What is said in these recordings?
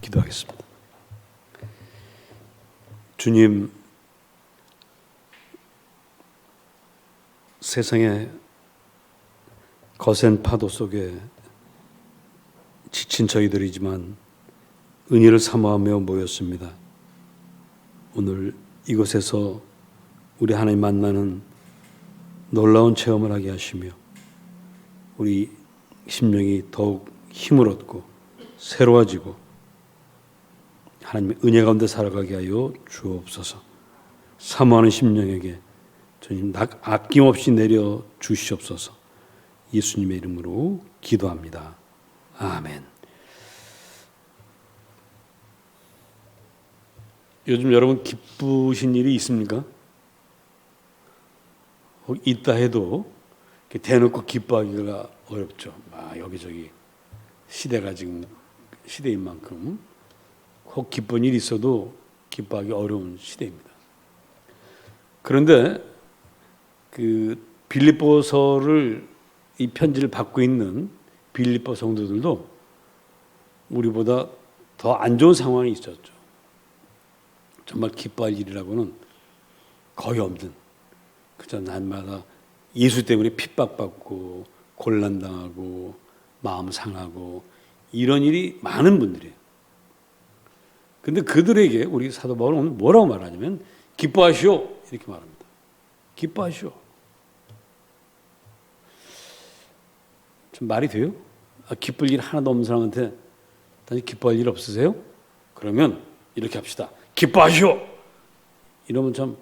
기도하겠습니다. 주님, 세상의 거센 파도 속에 지친 저희들이지만 은혜를 사모하며 모였습니다. 오늘 이곳에서 우리 하나님 만나는 놀라운 체험을 하게 하시며 우리 심령이 더욱 힘을 얻고 새로워지고 하나님의 은혜 가운데 살아가게 하여 주옵소서. 사모하는 심령에게 주님 아낌없이 내려 주시옵소서. 예수님의 이름으로 기도합니다. 아멘. 요즘 여러분 기쁘신 일이 있습니까? 있다 해도 대놓고 기뻐하기가 어렵죠. 여기저기 시대가 지금 시대인 만큼 혹 기쁜 일이 있어도 기뻐하기 어려운 시대입니다. 그런데 그 빌립보서를 이 편지를 받고 있는 빌립보 성도들도 우리보다 더 안 좋은 상황이 있었죠. 정말 기뻐할 일이라고는 거의 없는, 그저 날마다 예수 때문에 핍박받고 곤란당하고 마음 상하고 이런 일이 많은 분들이에요. 근데 그들에게 우리 사도 바울은 오늘 뭐라고 말하냐면 기뻐하시오 이렇게 말합니다. 기뻐하시오. 좀 말이 돼요? 기쁠 일 하나도 없는 사람한테 다시 기뻐할 일 없으세요? 그러면 이렇게 합시다. 기뻐하시오. 이러면 참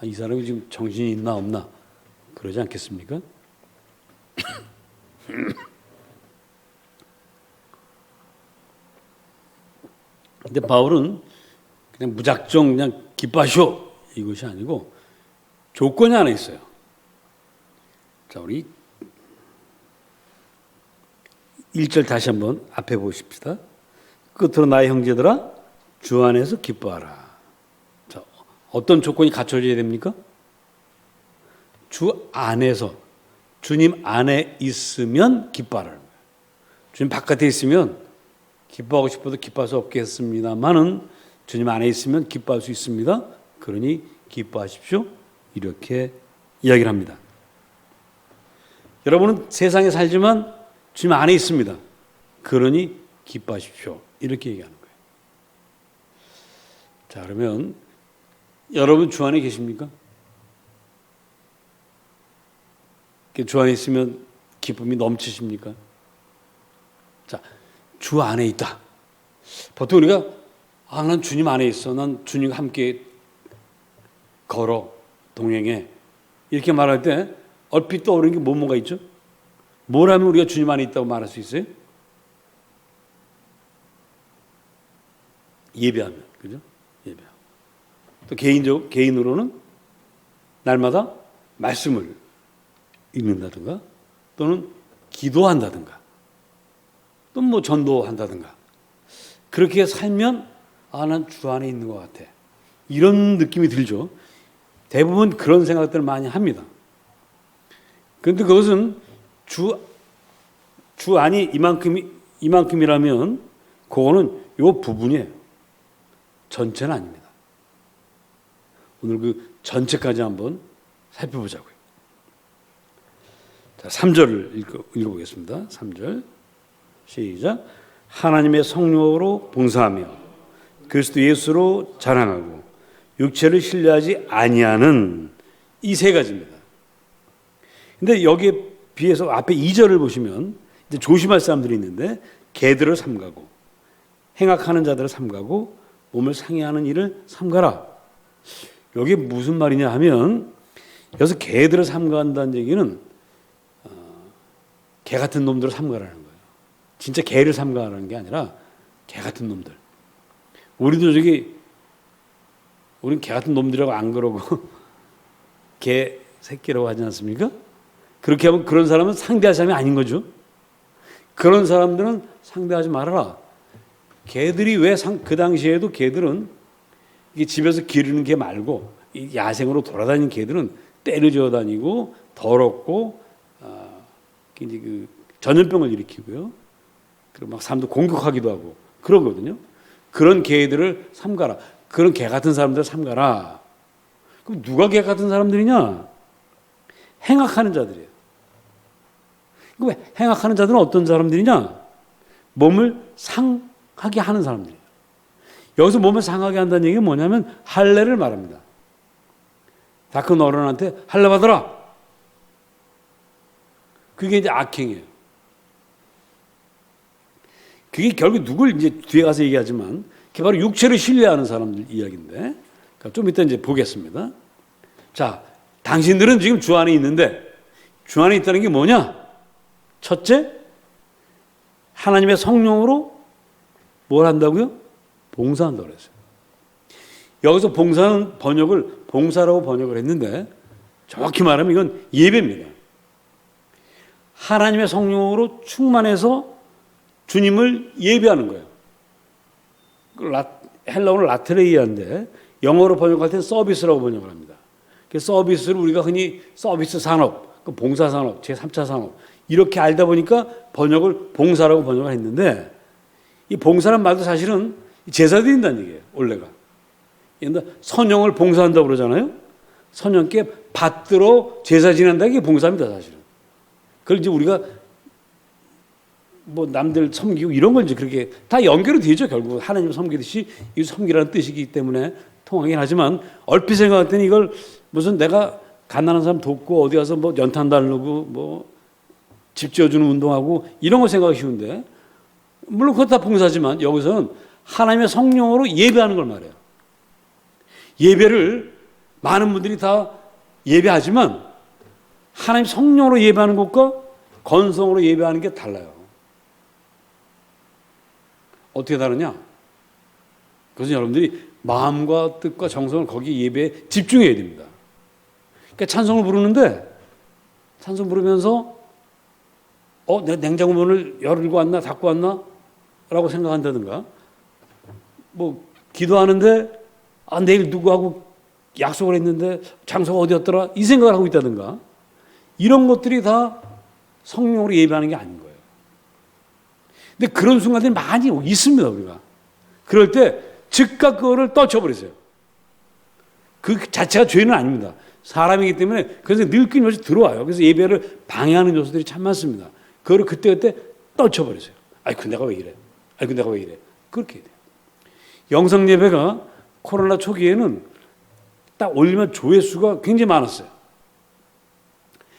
이 사람이 지금 정신이 있나 없나 그러지 않겠습니까? 근데 바울은 그냥 무작정 그냥 기뻐하시오 이것이 아니고 조건이 하나 있어요. 자, 우리 1절 다시 한번 앞에 보십시다. 끝으로 나의 형제들아 주 안에서 기뻐하라. 자, 어떤 조건이 갖춰져야 됩니까? 주 안에서, 주님 안에 있으면 기뻐하라는 거예요. 주님 바깥에 있으면 기뻐하고 싶어도 기뻐할 수 없겠습니다만은 주님 안에 있으면 기뻐할 수 있습니다. 그러니 기뻐하십시오. 이렇게 이야기를 합니다. 여러분은 세상에 살지만 주님 안에 있습니다. 그러니 기뻐하십시오. 이렇게 얘기하는 거예요. 자, 그러면 여러분 주 안에 계십니까? 주 안에 있으면 기쁨이 넘치십니까? 자, 주 안에 있다. 보통 우리가 난 주님 안에 있어. 난 주님과 함께 걸어 동행해. 이렇게 말할 때 얼핏 떠오르는 게 뭐가 있죠? 뭘 하면 우리가 주님 안에 있다고 말할 수 있어요? 예배하면, 그죠? 예배하면. 또 개인으로는 날마다 말씀을 읽는다든가 또는 기도한다든가 또는 뭐 전도한다든가 그렇게 살면 난 주 안에 있는 것 같아. 이런 느낌이 들죠. 대부분 그런 생각들을 많이 합니다. 그런데 그것은 주 안이 이만큼이라면 그거는 요 부분이에요. 전체는 아닙니다. 오늘 그 전체까지 한번 살펴보자고요. 자, 3절을 읽어보겠습니다. 3절 시작. 하나님의 성령으로 봉사하며 그리스도 예수로 자랑하고 육체를 신뢰하지 아니하는 이 세 가지입니다. 근데 여기에 비해서 앞에 2절을 보시면 이제 조심할 사람들이 있는데 개들을 삼가고 행악하는 자들을 삼가고 몸을 상해하는 일을 삼가라. 여기 무슨 말이냐 하면 여기서 개들을 삼가한다는 얘기는 개 같은 놈들을 삼가라는 거예요. 진짜 개를 삼가라는 게 아니라 개 같은 놈들. 우리도 우린 개 같은 놈들이라고 안 그러고 개 새끼라고 하지 않습니까? 그렇게 하면 그런 사람은 상대할 사람이 아닌 거죠. 그런 사람들은 상대하지 말아라. 개들이 왜 그 당시에도 개들은 이게 집에서 기르는 개 말고 야생으로 돌아다니는 개들은 때려져 다니고 더럽고 이제 그 전염병을 일으키고요. 그리고 막 사람도 공격하기도 하고 그러거든요. 그런 개들을 삼가라. 그런 개 같은 사람들을 삼가라. 그럼 누가 개 같은 사람들이냐? 행악하는 자들이에요. 그럼 행악하는 자들은 어떤 사람들이냐? 몸을 상하게 하는 사람들이에요. 여기서 몸을 상하게 한다는 얘기가 뭐냐면 할례를 말합니다. 다 큰 어른한테 할례 받아라. 그게 이제 악행이에요. 그게 결국 누굴 이제 뒤에 가서 얘기하지만 그게 바로 육체를 신뢰하는 사람들 이야기인데 그러니까 좀 이따 이제 보겠습니다. 자, 당신들은 지금 주 안에 있는데 주 안에 있다는 게 뭐냐? 첫째, 하나님의 성령으로 뭘 한다고요? 봉사한다고 그랬어요. 여기서 봉사는 번역을 봉사라고 번역을 했는데 정확히 말하면 이건 예배입니다. 하나님의 성령으로 충만해서 주님을 예배하는 거예요. 헬라어는 라트레이아인데 영어로 번역할 때는 서비스라고 번역을 합니다. 그 서비스를 우리가 흔히 서비스 산업, 봉사 산업, 제3차 산업 이렇게 알다 보니까 번역을 봉사라고 번역을 했는데 이 봉사란 말도 사실은 제사 드린다는 얘기예요. 원래가. 선영을 봉사한다고 그러잖아요. 선영께 받들어 제사 지낸다는 게 봉사입니다. 사실은. 그걸 이제 우리가 뭐 남들 섬기고 이런 걸 이제 그렇게 다 연결이 되죠. 결국 하나님을 섬기듯이 이 섬기라는 뜻이기 때문에 통하긴 하지만 얼핏 생각할 때는 이걸 무슨 내가 가난한 사람 돕고 어디 가서 뭐 연탄 달르고 뭐 집 지어주는 운동하고 이런 거 생각하기 쉬운데 물론 그것 다 봉사지만 여기서는 하나님의 성령으로 예배하는 걸 말해요. 예배를 많은 분들이 다 예배하지만 하나님 성령으로 예배하는 것과 건성으로 예배하는 게 달라요. 어떻게 다르냐? 그래서 여러분들이 마음과 뜻과 정성을 거기 예배에 집중해야 됩니다. 그러니까 찬송을 부르는데 찬송 부르면서 내가 냉장고 문을 열고 왔나 닫고 왔나? 라고 생각한다든가 뭐 기도하는데 내일 누구하고 약속을 했는데 장소가 어디였더라? 이 생각을 하고 있다든가 이런 것들이 다 성령으로 예배하는 게 아닌 거예요. 근데 그런 순간들이 많이 있습니다, 우리가. 그럴 때 즉각 그거를 떨쳐버리세요. 그 자체가 죄는 아닙니다. 사람이기 때문에 그래서 늘 끊임없이 들어와요. 그래서 예배를 방해하는 요소들이 참 많습니다. 그거를 그때그때 떨쳐버리세요. 그 내가 왜 이래? 그 내가 왜 이래? 그렇게 돼요. 영상 예배가 코로나 초기에는 딱 올리면 조회수가 굉장히 많았어요.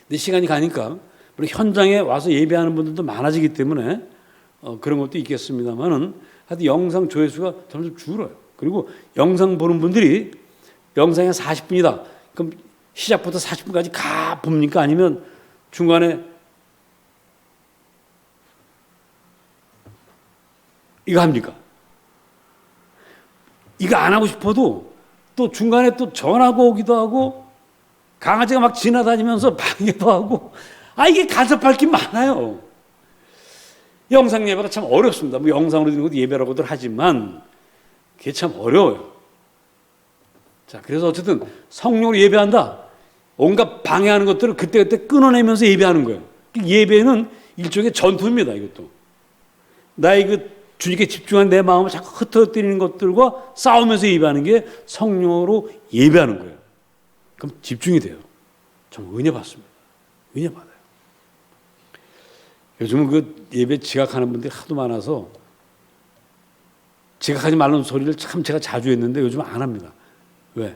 근데 시간이 가니까 물론 현장에 와서 예배하는 분들도 많아지기 때문에 그런 것도 있겠습니다만은 하여튼 영상 조회수가 점점 줄어요. 그리고 영상 보는 분들이 영상이 40분이다. 그럼 시작부터 40분까지 가 봅니까? 아니면 중간에 이거 합니까? 이거 안 하고 싶어도 또 중간에 또 전화가 오기도 하고 강아지가 막 지나다니면서 방해도 하고 이게 간섭할 게 많아요. 영상 예배가 참 어렵습니다. 뭐 영상으로 드리는 것도 예배라고들 하지만 그게 참 어려워요. 자, 그래서 어쨌든 성령으로 예배한다. 온갖 방해하는 것들을 그때그때 끊어내면서 예배하는 거예요. 예배는 일종의 전투입니다. 이것도. 나의 그 주님께 집중한 내 마음을 자꾸 흩어뜨리는 것들과 싸우면서 예배하는 게 성령으로 예배하는 거예요. 그럼 집중이 돼요. 좀 은혜 받습니다. 은혜 받아요. 요즘은 그 예배 지각하는 분들이 하도 많아서 지각하지 말라는 소리를 참 제가 자주 했는데 요즘 안 합니다. 왜?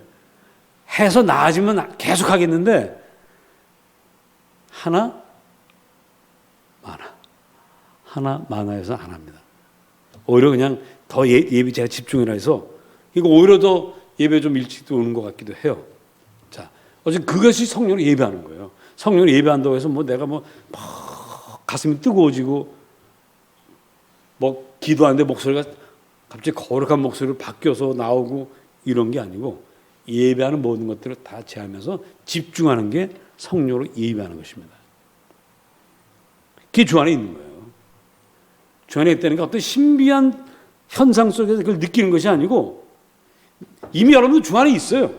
해서 나아지면 계속 하겠는데 하나 많아해서 안 합니다. 오히려 그냥 더 예배 제가 집중이라 해서 이거 오히려 더 예배 좀 일찍 오는 것 같기도 해요. 자, 어쨌든 그것이 성령으로 예배하는 거예요. 성령으로 예배한다고 해서 뭐 내가 뭐 가슴이 뜨거워지고 뭐 기도하는데 목소리가 갑자기 거룩한 목소리로 바뀌어서 나오고 이런 게 아니고 예배하는 모든 것들을 다 제하면서 집중하는 게 성령으로 예배하는 것입니다. 그게 주 안에 있는 거예요. 주 안에 있다는 게 어떤 신비한 현상 속에서 그걸 느끼는 것이 아니고 이미 여러분들 주 안에 있어요.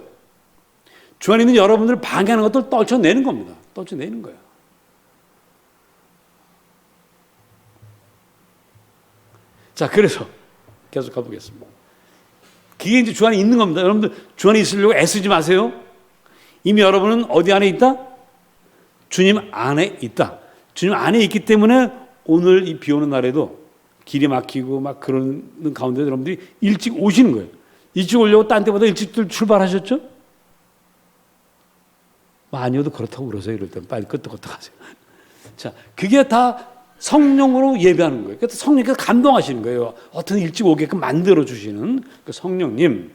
주 안에 있는 여러분들을 방해하는 것들을 떨쳐내는 겁니다. 떨쳐내는 거예요. 자, 그래서 계속 가보겠습니다. 그게 이제 주 안에 있는 겁니다. 여러분들 주 안에 있으려고 애쓰지 마세요. 이미 여러분은 어디 안에 있다? 주님 안에 있다. 주님 안에 있기 때문에 오늘 이 비 오는 날에도 길이 막히고 막 그러는 가운데 여러분들이 일찍 오시는 거예요. 일찍 오려고 딴 때보다 일찍 출발하셨죠? 아니어도 그렇다고 그러세요. 이럴 때는 빨리 끄떡끄떡 하세요. 자, 그게 다 성령으로 예배하는 거예요. 그래서 성령께서 감동하시는 거예요. 어떤 일찍 오게끔 만들어주시는 그 성령님.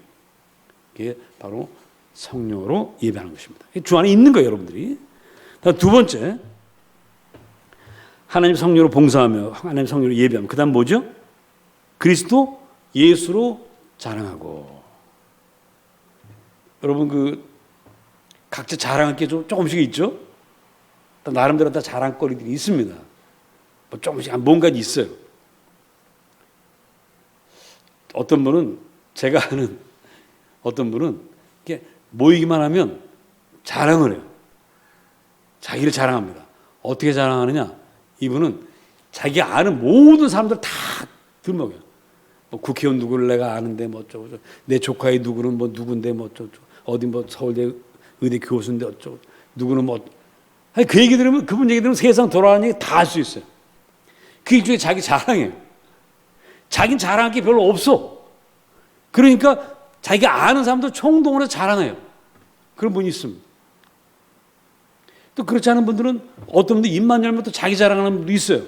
이게 바로 성령으로 예배하는 것입니다. 주 안에 있는 거예요, 여러분들이. 두 번째, 하나님 성령으로 봉사하며 하나님 성령으로 예배하며 그 다음 뭐죠? 그리스도 예수로 자랑하고. 여러분 그 각자 자랑할 게 조금씩 있죠? 나름대로 다 자랑거리들이 있습니다. 뭐 조금씩 뭔가 있어요. 어떤 분은 제가 아는 어떤 분은 이렇게 모이기만 하면 자랑을 해요. 자기를 자랑합니다. 어떻게 자랑하느냐? 이분은 자기가 아는 모든 사람들 다 들먹여요. 뭐 국회의원 누구를 내가 아는데 뭐 어쩌고 내 조카의 누구는 뭐 누군데 뭐 어쩌고 어디 뭐 서울대 의대 교수인데 어쩌고 누구는 뭐 아니 그 얘기 들으면 그분 얘기 들으면 세상 돌아가는 얘기 다 할 수 있어요. 그 일종의 자기 자랑이에요. 자기는 자랑할 게 별로 없어. 그러니까 자기가 아는 사람들 총동원해서 자랑해요. 그런 분이 있습니다. 또 그렇지 않은 분들은 어떤 분들 입만 열면 또 자기 자랑하는 분도 있어요.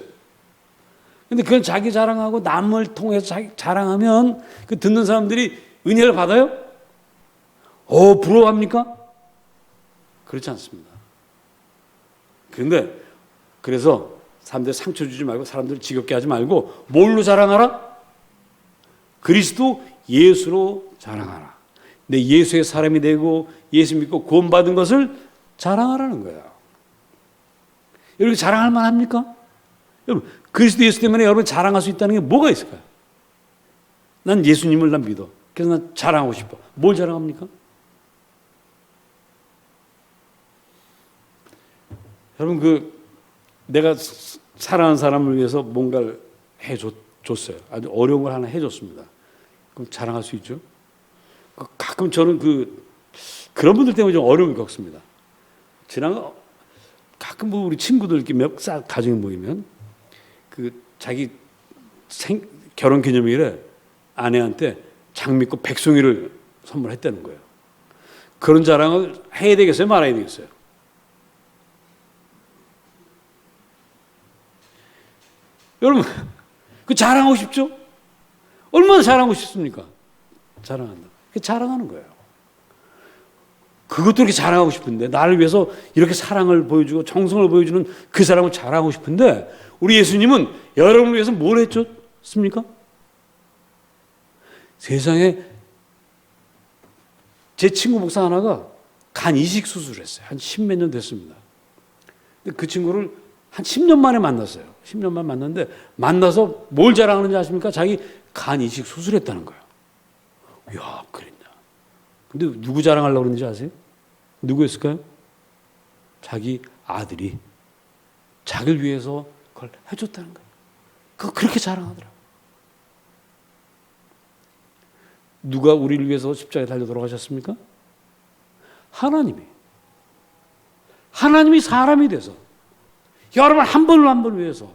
근데 그건 자기 자랑하고 남을 통해서 자기 자랑하면 그 듣는 사람들이 은혜를 받아요? 부러워합니까? 그렇지 않습니다. 그런데 그래서 사람들 상처 주지 말고 사람들 지겹게 하지 말고 뭘로 자랑하라? 그리스도 예수로 자랑하라. 내 예수의 사람이 되고 예수 믿고 구원받은 것을 자랑하라는 거야. 여러분 자랑할 만합니까? 여러분 그리스도 예수 때문에 여러분 자랑할 수 있다는 게 뭐가 있을까요? 난 예수님을 난 믿어. 그래서 난 자랑하고 싶어. 뭘 자랑합니까? 여러분 그 내가 사랑하는 사람을 위해서 뭔가를 해줬어요. 아주 어려운 걸 하나 해줬습니다. 그럼 자랑할 수 있죠? 가끔 저는 그런 분들 때문에 좀 어려움을 겪습니다. 가끔 뭐 우리 친구들 이렇게 몇 살 가정에 모이면 자기 결혼 기념일에 아내한테 장미꽃 백송이를 선물했다는 거예요. 그런 자랑을 해야 되겠어요? 말아야 되겠어요? 여러분, 그 자랑하고 싶죠? 얼마나 자랑하고 싶습니까? 자랑한다. 자랑하는 거예요. 그것도 이렇게 자랑하고 싶은데, 나를 위해서 이렇게 사랑을 보여주고 정성을 보여주는 그 사람을 자랑하고 싶은데, 우리 예수님은 여러분을 위해서 뭘 해줬습니까? 세상에 제 친구 목사 하나가 간 이식 수술을 했어요. 한 10몇 년 됐습니다. 근데 그 친구를 한 10년 만에 만났어요. 10년 만에 만났는데 만나서 뭘 자랑하는지 아십니까? 자기 간 이식 수술했다는 거예요. 이야, 그랬냐. 근데 누구 자랑하려고 그러는지 아세요? 누구였을까요? 자기 아들이 자기를 위해서 그걸 해줬다는 거예요. 그렇게 자랑하더라고요. 누가 우리를 위해서 십자가에 달려 돌아가셨습니까? 하나님이 사람이 돼서 여러분 한 번을 위해서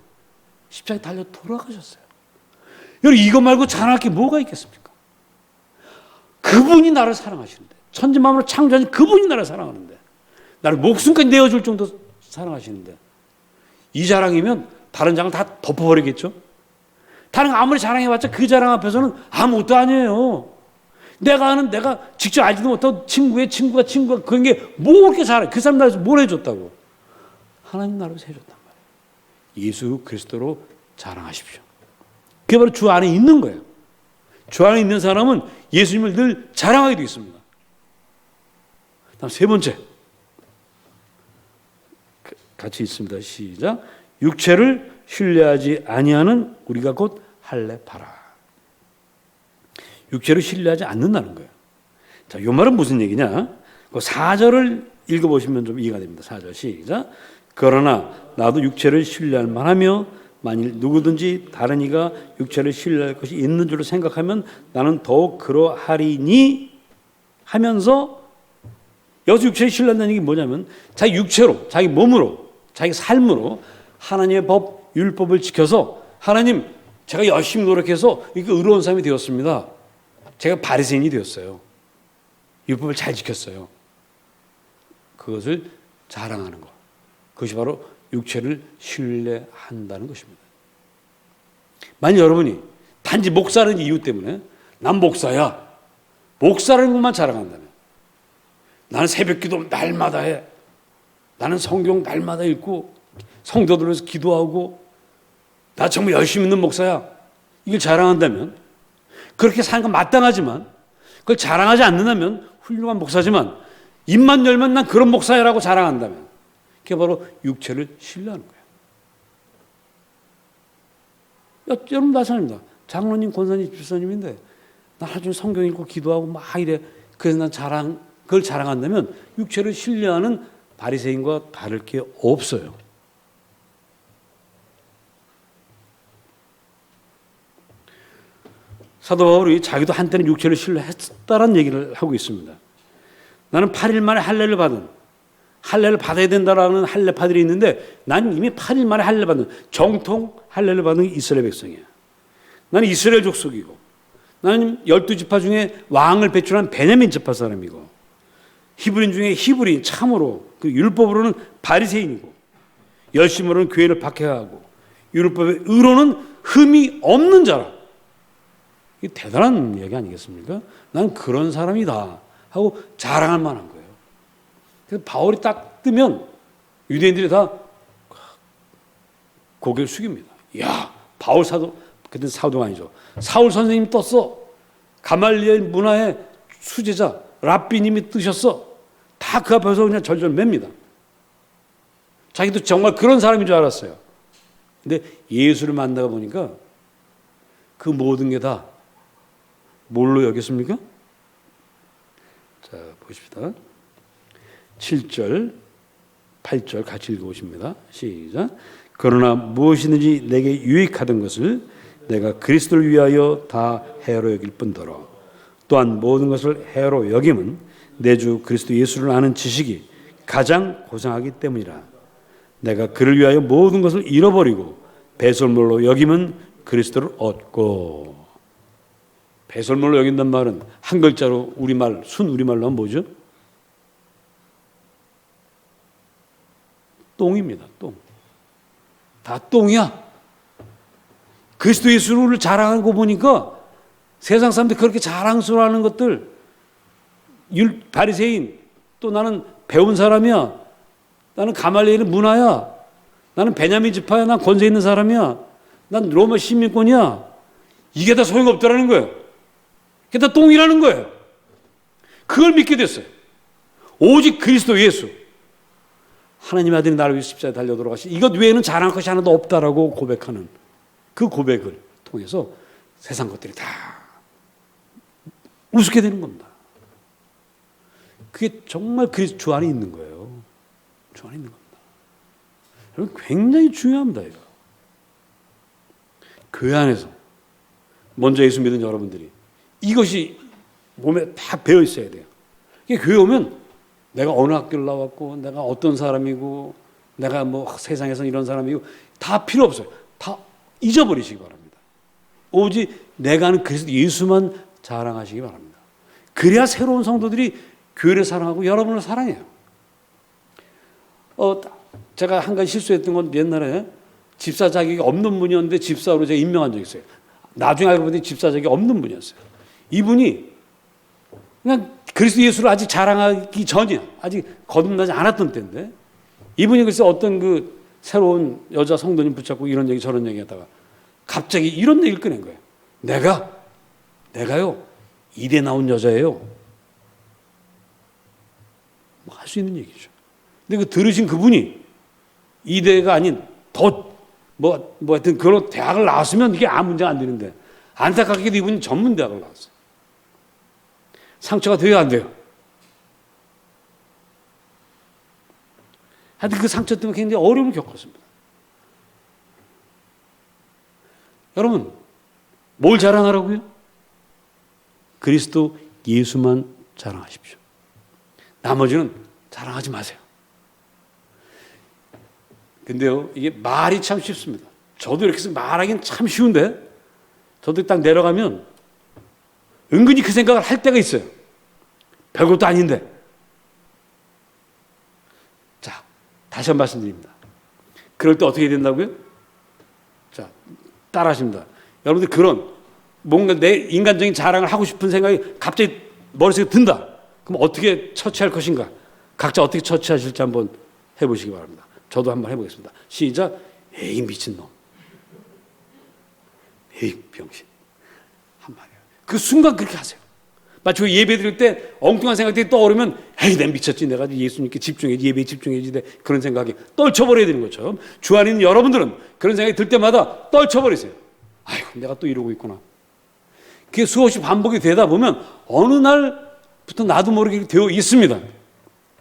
십자가에 달려 돌아가셨어요. 여러분 이거 말고 자랑할 게 뭐가 있겠습니까? 그분이 나를 사랑하시는데, 천지만물을 창조하신 그분이 나를 사랑하는데, 나를 목숨까지 내어줄 정도 사랑하시는데, 이 자랑이면 다른 자랑을 다 덮어버리겠죠? 다른 거 아무리 자랑해봤자 그 자랑 앞에서는 아무것도 아니에요. 내가 직접 알지도 못하고 친구가 그런 게 뭐 그렇게 잘해. 그 사람 나라에서 뭘 해줬다고. 하나님 나라에서 해줬단 말이에요. 예수 그리스도로 자랑하십시오. 그게 바로 주 안에 있는 거예요. 주 안에 있는 사람은 예수님을 늘 자랑하게 되겠습니다. 다음 세 번째. 같이 있습니다. 시작. 육체를 신뢰하지 아니하는 우리가 곧 할례 바라. 육체를 신뢰하지 않는다는 거예요. 자, 이 말은 무슨 얘기냐? 그 4절을 읽어보시면 좀 이해가 됩니다. 4절 시작. 그러나 나도 육체를 신뢰할 만하며 만일 누구든지 다른 이가 육체를 신뢰할 것이 있는 줄로 생각하면 나는 더욱 그러하리니 하면서, 여기서 육체를 신뢰한다는 얘기 뭐냐면 자기 육체로, 자기 몸으로, 자기 삶으로 하나님의 법, 율법을 지켜서 하나님, 제가 열심히 노력해서 이렇게 의로운 사람이 되었습니다. 제가 바리새인이 되었어요. 율법을 잘 지켰어요. 그것을 자랑하는 것. 그것이 바로 육체를 신뢰한다는 것입니다. 만약 여러분이 단지 목사라는 이유 때문에 난 목사야, 목사라는 것만 자랑한다면, 나는 새벽기도 날마다 해, 나는 성경 날마다 읽고 성도들 위해서 기도하고 나 정말 열심히 있는 목사야, 이걸 자랑한다면, 그렇게 사는 건 마땅하지만 그걸 자랑하지 않는다면 훌륭한 목사지만 입만 열면 난 그런 목사야라고 자랑한다면 그게 바로 육체를 신뢰하는 거예요. 여러분 마찬가지입니다. 장로님, 권사님, 집사님인데 나 하루 종일 성경 읽고 기도하고 막 이래. 그래서 난 그걸 자랑한다면 육체를 신뢰하는 바리새인과 다를 게 없어요. 사도 바울이 자기도 한때는 육체를 신뢰했다는 얘기를 하고 있습니다. 나는 8일 만에 할례를 받아야 된다라는 할례파들이 있는데 난 이미 8일 만에 할례 받은, 정통 할례를 받은 이스라엘 백성이야. 나는 이스라엘 족속이고, 나는 12지파 중에 왕을 배출한 베냐민 지파 사람이고, 히브리인 중에 히브리인, 참으로 그 율법으로는 바리새인이고, 열심으로는 교회를 박해하고, 율법의 의로는 흠이 없는 자라. 이게 대단한 얘기 아니겠습니까? 난 그런 사람이다 하고 자랑할 만한 거예요. 그래서 바울이 딱 뜨면 유대인들이 다 고개를 숙입니다. 야, 바울 사도, 그때 사도가 아니죠. 사울 선생님 떴어. 가말리엘 문화의 수제자 랍비님이 뜨셨어. 다 그 앞에서 그냥 절절 맵니다. 자기도 정말 그런 사람인 줄 알았어요. 근데 예수를 만나가 보니까 그 모든 게 다 뭘로 여겼습니까? 자, 보십시다. 7절, 8절 같이 읽어보십니다. 시작. 그러나 무엇이든지 내게 유익하던 것을 내가 그리스도를 위하여 다 해로 여길 뿐더러 또한 모든 것을 해로 여김은 내 주 그리스도 예수를 아는 지식이 가장 고상하기 때문이라. 내가 그를 위하여 모든 것을 잃어버리고 배설물로 여김은 그리스도를 얻고. 배설물로 여긴단 말은 한 글자로 우리말, 순 우리말로 하면 뭐죠? 똥입니다. 똥. 다 똥이야. 그리스도 예수를 자랑하는 거 보니까 세상 사람들이 그렇게 자랑스러워하는 것들, 바리새인, 또 나는 배운 사람이야, 나는 가말리엘의 문화야, 나는 베냐민 지파야, 난 권세 있는 사람이야, 난 로마 시민권이야, 이게 다 소용없더라는 거예요. 그게 다 똥이라는 거예요. 그걸 믿게 됐어요. 오직 그리스도 예수, 하나님의 아들이 나를 위해서 십자가에 달려 돌아가시, 이것 외에는 자랑할 것이 하나도 없다라고 고백하는 그 고백을 통해서 세상 것들이 다 우습게 되는 겁니다. 그게 정말 그리스도 주 안에 있는 거예요. 주 안에 있는 겁니다. 여러분, 굉장히 중요합니다. 이거. 교회 안에서 먼저 예수 믿은 여러분들이 이것이 몸에 다 배어 있어야 돼요. 이게 교회 오면 내가 어느 학교를 나왔고, 내가 어떤 사람이고, 내가 뭐 세상에서 이런 사람이고, 다 필요 없어요. 다 잊어버리시기 바랍니다. 오직 내가 아는 그리스도 예수만 자랑하시기 바랍니다. 그래야 새로운 성도들이 교회를 사랑하고 여러분을 사랑해요. 제가 한 가지 실수했던 건 옛날에 집사 자격이 없는 분이었는데 집사로 제가 임명한 적이 있어요. 나중에 알고 보니 집사 자격이 없는 분이었어요. 이분이 그냥 그리스도 예수를 아직 자랑하기 전이야. 아직 거듭나지 않았던 때인데, 이분이 글쎄 어떤 그 새로운 여자 성도님 붙잡고 이런 얘기 저런 얘기 하다가 갑자기 이런 얘기를 꺼낸 거예요. 내가요 이대 나온 여자예요. 뭐 할 수 있는 얘기죠. 근데 그 들으신 그분이 이대가 아닌 뭐 하여튼 그런 대학을 나왔으면 이게 아무 문제가 안 되는데, 안타깝게도 이분이 전문 대학을 나왔어요. 상처가 돼야 안 돼요. 하여튼 그 상처 때문에 굉장히 어려움을 겪었습니다. 여러분, 뭘 자랑하라고요? 그리스도 예수만 자랑하십시오. 나머지는 자랑하지 마세요. 근데요, 이게 말이 참 쉽습니다. 저도 이렇게 해서 말하기는 참 쉬운데, 저도 딱 내려가면 은근히 그 생각을 할 때가 있어요. 별것도 아닌데. 자, 다시 한 번 말씀드립니다. 그럴 때 어떻게 된다고요? 자, 따라하십니다. 여러분들 그런 뭔가 내 인간적인 자랑을 하고 싶은 생각이 갑자기 머릿속에 든다. 그럼 어떻게 처치할 것인가? 각자 어떻게 처치하실지 한번 해보시기 바랍니다. 저도 한번 해보겠습니다. 시작. 에이 미친놈. 에이 병신. 한마디요. 그 순간 그렇게 하세요. 마치 예배 드릴 때 엉뚱한 생각들이 떠오르면 에이 난 미쳤지. 내가 예수님께 집중해야지. 예배에 집중해야지. 그런 생각이 떨쳐버려야 되는 것처럼 주 안에 있는 여러분들은 그런 생각이 들 때마다 떨쳐버리세요. 아이고 내가 또 이러고 있구나. 그게 수없이 반복이 되다 보면 어느 날부터 나도 모르게 되어 있습니다.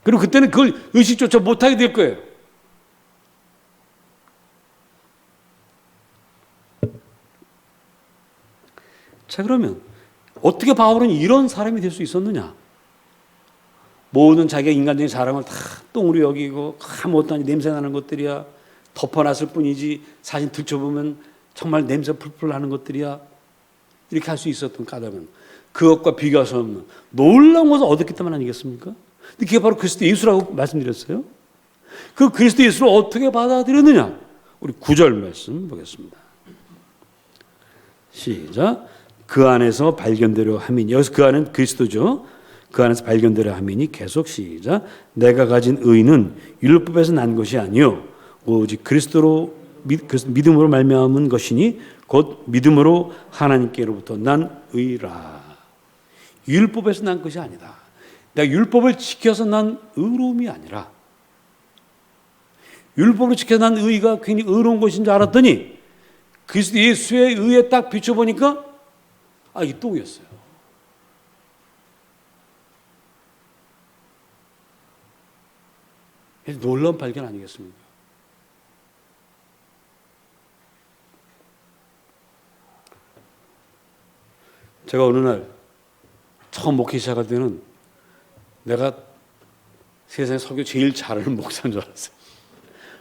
그리고 그때는 그걸 의식조차 못하게 될 거예요. 자, 그러면 어떻게 바울은 이런 사람이 될 수 있었느냐? 모든 자기가 인간적인 자랑을 다 똥으로 여기고 아무것도 아니 냄새나는 것들이야. 덮어놨을 뿐이지 사실 들춰보면 정말 냄새 풀풀 나는 것들이야. 이렇게 할 수 있었던 까닭은 그것과 비교할 수 없는 놀라운 것을 얻었기 때문 아니겠습니까? 근데 그게 바로 그리스도 예수라고 말씀드렸어요. 그 그리스도 예수를 어떻게 받아들였느냐? 우리 9절 말씀 보겠습니다. 시작. 그 안에서 발견되려 함이니, 여기서 그 안은 그리스도죠. 그 안에서 발견되려 함이니 계속 시작. 내가 가진 의는 율법에서 난 것이 아니요 오직 그리스도로 믿음으로 말미암은 것이니 곧 믿음으로 하나님께로부터 난 의라. 율법에서 난 것이 아니다. 내가 율법을 지켜서 난 의로움이 아니라 율법으로 지켜서 난 의가 괜히 의로운 것인 줄 알았더니 그리스도 예수의 의에 딱 비춰보니까 이게 똥이었어요. 놀라운 발견 아니겠습니까? 제가 어느 날 처음 목회 시작할 때는 내가 세상에 설교 제일 잘하는 목사인 줄 알았어요.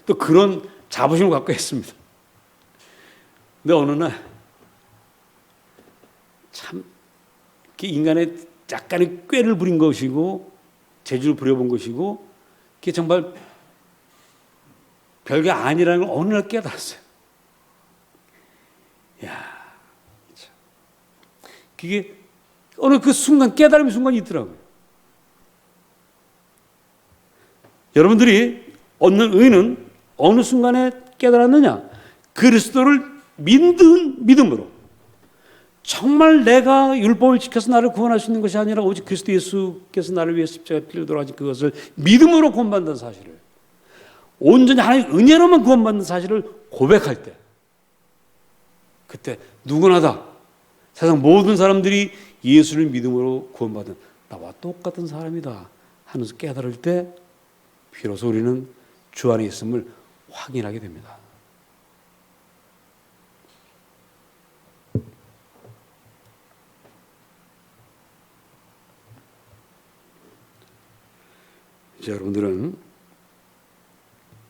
또 그런 자부심을 갖고 했습니다. 근데 어느 날 참 인간의 약간의 꾀를 부린 것이고 재주를 부려본 것이고 그게 정말 별게 아니라는 걸 어느 날 깨달았어요. 야, 그게 어느 그 순간 깨달음의 순간이 있더라고요. 여러분들이 얻는 의는 어느 순간에 깨달았느냐? 그리스도를 믿은 믿음으로. 정말 내가 율법을 지켜서 나를 구원할 수 있는 것이 아니라 오직 그리스도 예수께서 나를 위해 십자가에 피를 돌아가신 그것을 믿음으로 구원받는 사실을, 온전히 하나님의 은혜로만 구원받는 사실을 고백할 때, 그때 누구나 다 세상 모든 사람들이 예수를 믿음으로 구원받은 나와 똑같은 사람이다 하면서 깨달을 때 비로소 우리는 주 안에 있음을 확인하게 됩니다. 이제 여러분들은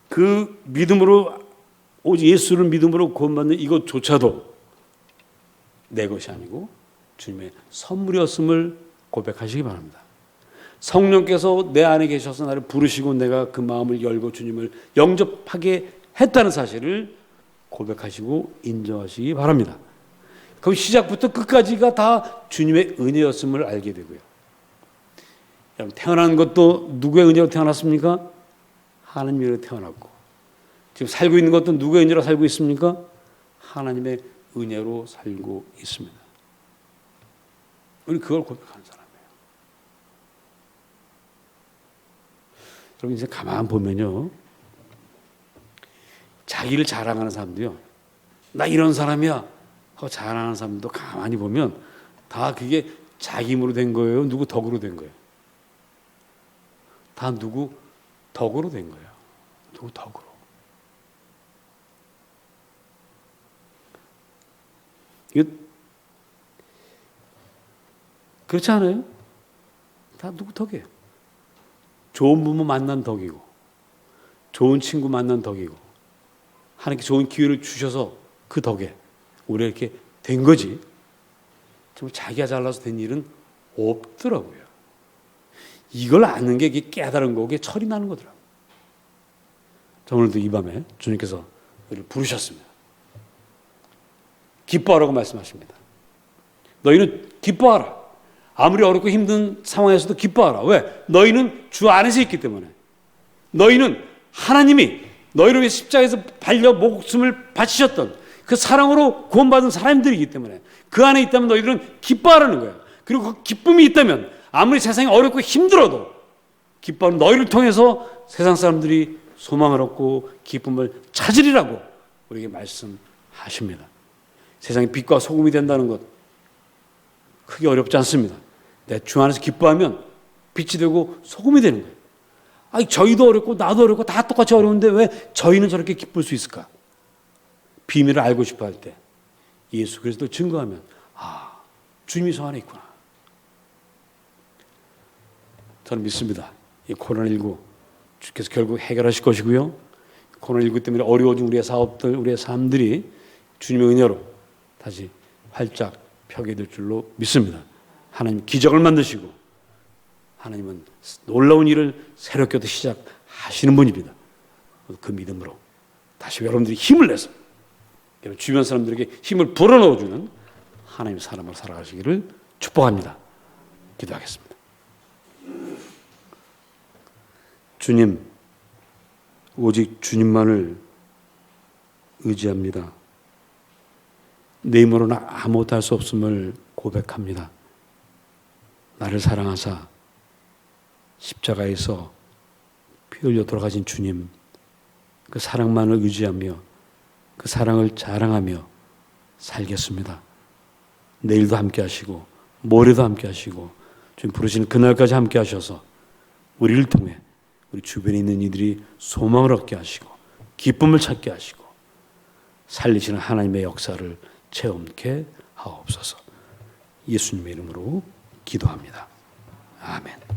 그 믿음으로 오직 예수를 믿음으로 구원받는 이것조차도 내 것이 아니고 주님의 선물이었음을 고백하시기 바랍니다. 성령께서 내 안에 계셔서 나를 부르시고 내가 그 마음을 열고 주님을 영접하게 했다는 사실을 고백하시고 인정하시기 바랍니다. 그럼 시작부터 끝까지가 다 주님의 은혜였음을 알게 되고요. 여러분, 태어난 것도 누구의 은혜로 태어났습니까? 하나님의 은혜로 태어났고, 지금 살고 있는 것도 누구의 은혜로 살고 있습니까? 하나님의 은혜로 살고 있습니다. 우리 그걸 고백하는 사람이에요. 여러분, 이제 가만 보면요, 자기를 자랑하는 사람도요, 나 이런 사람이야 하고 자랑하는 사람도 가만히 보면 다 그게 자기 힘으로 된 거예요? 누구 덕으로 된 거예요? 다 누구 덕으로 된 거예요. 누구 덕으로. 이거 그렇지 않아요? 다 누구 덕이에요? 좋은 부모 만난 덕이고, 좋은 친구 만난 덕이고, 하나님께 좋은 기회를 주셔서 그 덕에 우리가 이렇게 된 거지. 정말 자기가 잘나서 된 일은 없더라고요. 이걸 아는 게 이게 깨달은 거고, 이게 철이 나는 거더라고요. 오늘도 이 밤에 주님께서 우리를 부르셨습니다. 기뻐하라고 말씀하십니다. 너희는 기뻐하라. 아무리 어렵고 힘든 상황에서도 기뻐하라. 왜? 너희는 주 안에서 있기 때문에. 너희는 하나님이 너희를 위해 십자가에서 발려 목숨을 바치셨던 그 사랑으로 구원받은 사람들이기 때문에 그 안에 있다면 너희들은 기뻐하라는 거예요. 그리고 그 기쁨이 있다면 아무리 세상이 어렵고 힘들어도 기뻐하는 너희를 통해서 세상 사람들이 소망을 얻고 기쁨을 찾으리라고 우리에게 말씀하십니다. 세상의 빛과 소금이 된다는 것 크게 어렵지 않습니다. 내 주 안에서 기뻐하면 빛이 되고 소금이 되는 거예요. 아니, 저희도 어렵고 나도 어렵고 다 똑같이 어려운데 왜 저희는 저렇게 기쁠 수 있을까? 비밀을 알고 싶어 할 때 예수 그리스도 증거하면 주님이 저 안에 있구나. 저는 믿습니다. 이 코로나19 주께서 결국 해결하실 것이고요. 코로나19 때문에 어려워진 우리의 사업들, 우리의 삶들이 주님의 은혜로 다시 활짝 펴게 될 줄로 믿습니다. 하나님 기적을 만드시고 하나님은 놀라운 일을 새롭게도 시작하시는 분입니다. 그 믿음으로 다시 여러분들이 힘을 내서 여러분 주변 사람들에게 힘을 불어넣어주는 하나님의 사람으로 살아가시기를 축복합니다. 기도하겠습니다. 주님, 오직 주님만을 의지합니다. 내 힘으로는 아무것도 할 수 없음을 고백합니다. 나를 사랑하사 십자가에서 피 흘려 돌아가신 주님, 그 사랑만을 의지하며 그 사랑을 자랑하며 살겠습니다. 내일도 함께 하시고 모레도 함께 하시고 주님 부르시는 그날까지 함께 하셔서 우리를 통해 우리 주변에 있는 이들이 소망을 얻게 하시고 기쁨을 찾게 하시고 살리시는 하나님의 역사를 체험케 하옵소서. 예수님의 이름으로 기도합니다. 아멘.